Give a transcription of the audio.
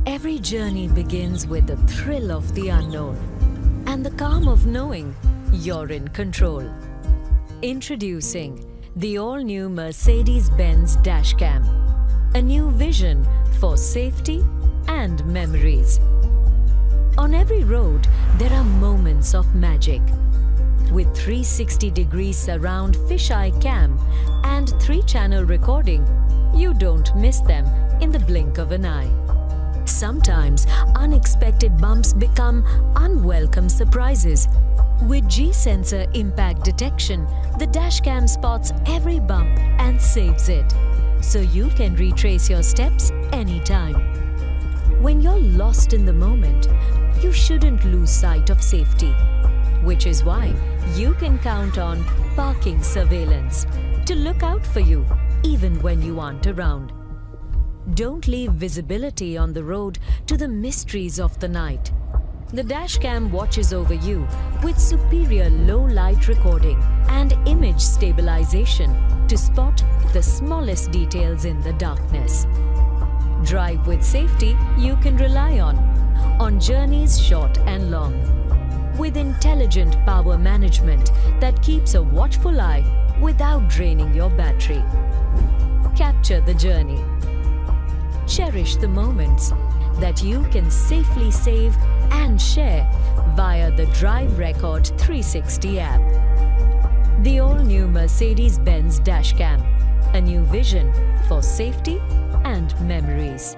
Every journey begins with the thrill of the unknown and the calm of knowing you're in control. Introducing the all-new Mercedes-Benz Dashcam, a new vision for safety and memories. On every road, there are moments of magic. With 360-degree surround fisheye cam and 3-channel recording, you don't miss them in the blink of an eye. Sometimes unexpected bumps become unwelcome surprises. With G-sensor impact detection, the dashcam spots every bump and saves it, so you can retrace your steps anytime. When you're lost in the moment, you shouldn't lose sight of safety, which is why you can count on parking surveillance to look out for you even when you aren't around. Don't leave visibility on the road to the mysteries of the night. The dashcam watches over you with superior low-light recording and image stabilization to spot the smallest details in the darkness. Drive with safety you can rely on journeys short and long. With intelligent power management that keeps a watchful eye without draining your battery. Capture the journey. Cherish the moments that you can safely save and share via the Drive Record 360 app. The all-new Mercedes-Benz Dashcam, a new vision for safety and memories.